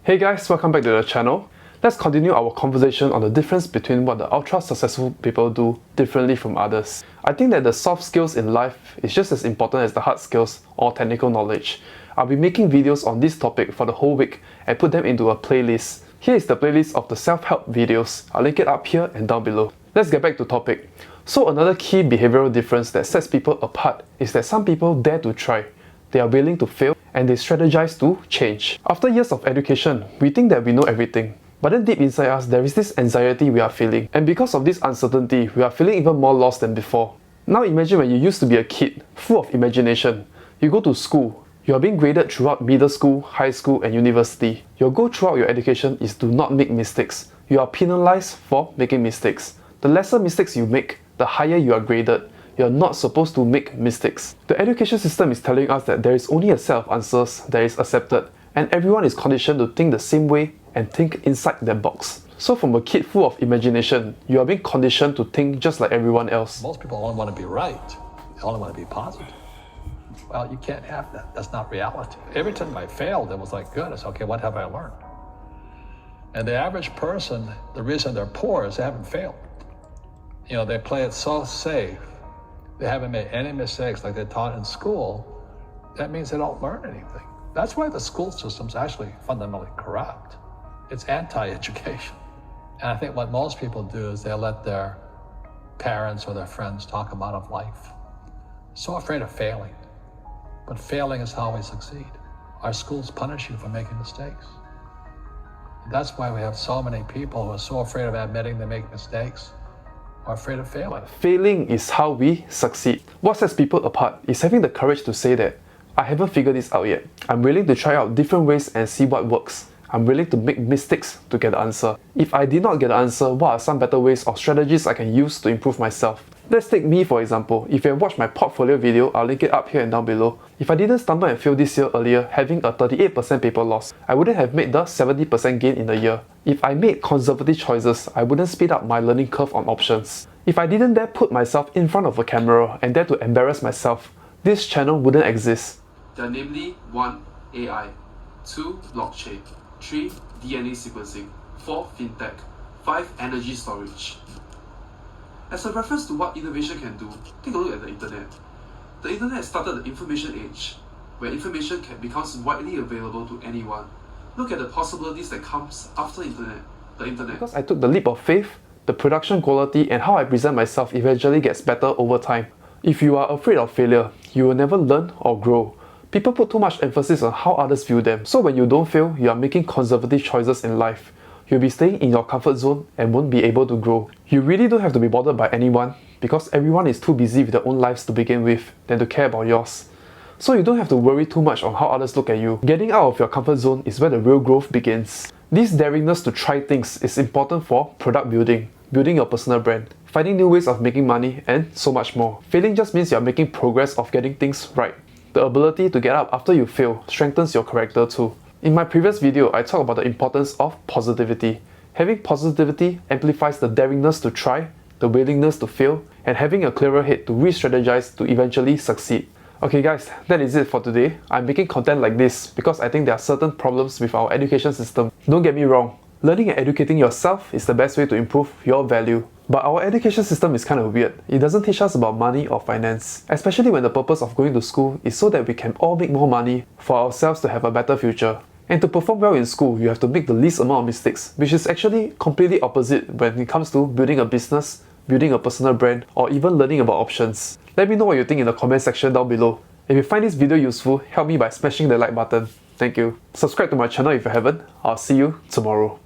Hey guys, welcome back to the channel. Let's continue our conversation on the difference between what the ultra successful people do differently from others. I think that the soft skills in life is just as important as the hard skills or technical knowledge. I'll be making videos on this topic for the whole week and put them into a playlist. Here is the playlist of the self-help videos. I'll link it up here and down below. Let's get back to topic. So another key behavioral difference that sets people apart is that some people dare to try. They are willing to fail and they strategize to change. After years of education, we think that we know everything. But then deep inside us, there is this anxiety we are feeling. And because of this uncertainty, we are feeling even more lost than before. Now imagine when you used to be a kid, full of imagination. You go to school. You are being graded throughout middle school, high school and university. Your goal throughout your education is to not make mistakes. You are penalized for making mistakes. The lesser mistakes you make, the higher you are graded. You're not supposed to make mistakes. The education system is telling us that there is only a set of answers that is accepted, and everyone is conditioned to think the same way and think inside that box. So from a kid full of imagination, you are being conditioned to think just like everyone else. Most people only want to be right. They only want to be positive. Well, you can't have that. That's not reality. Every time I failed, it was like, good. It's okay, what have I learned? And the average person, the reason they're poor is they haven't failed. You know, they play it so safe. They haven't made any mistakes like they're taught in school. That means they don't learn anything. That's why the school system's actually fundamentally corrupt. It's anti-education. And I think what most people do is they let their parents or their friends talk them out of life. So afraid of failing. But failing is how we succeed. Our schools punish you for making mistakes. That's why we have so many people who are so afraid of admitting they make mistakes, are afraid of failing. Failing is how we succeed. What sets people apart is having the courage to say that I haven't figured this out yet. I'm willing to try out different ways and see what works. I'm willing to make mistakes to get the answer. If I did not get the answer, what are some better ways or strategies I can use to improve myself? Let's take me for example. If you have watched my portfolio video, I'll link it up here and down below. If I didn't stumble and fail this year earlier, having a 38% paper loss, I wouldn't have made the 70% gain in the year. If I made conservative choices, I wouldn't speed up my learning curve on options. If I didn't dare put myself in front of a camera and dare to embarrass myself, this channel wouldn't exist. They are namely 1. AI, 2. Blockchain, 3. DNA sequencing, 4. Fintech, 5. Energy storage. As a reference to what innovation can do, take a look at the internet. The internet started the information age, where information becomes widely available to anyone. Look at the possibilities that comes after the internet. Because I took the leap of faith, the production quality and how I present myself eventually gets better over time. If you are afraid of failure, you will never learn or grow. People put too much emphasis on how others view them. So when you don't fail, you are making conservative choices in life. You'll be staying in your comfort zone and won't be able to grow. You really don't have to be bothered by anyone because everyone is too busy with their own lives to begin with than to care about yours. So you don't have to worry too much on how others look at you. Getting out of your comfort zone is where the real growth begins. This daringness to try things is important for product building, building your personal brand, finding new ways of making money and so much more. Failing just means you're making progress of getting things right. The ability to get up after you fail strengthens your character too. In my previous video, I talked about the importance of positivity. Having positivity amplifies the daringness to try, the willingness to fail, and having a clearer head to re-strategize to eventually succeed. Okay guys, that is it for today. I'm making content like this because I think there are certain problems with our education system. Don't get me wrong, learning and educating yourself is the best way to improve your value. But our education system is kind of weird. It doesn't teach us about money or finance, especially when the purpose of going to school is so that we can all make more money for ourselves to have a better future. And to perform well in school, you have to make the least amount of mistakes, which is actually completely opposite when it comes to building a business, building a personal brand, or even learning about options. Let me know what you think in the comment section down below. If you find this video useful, help me by smashing the like button. Thank you. Subscribe to my channel if you haven't. I'll see you tomorrow.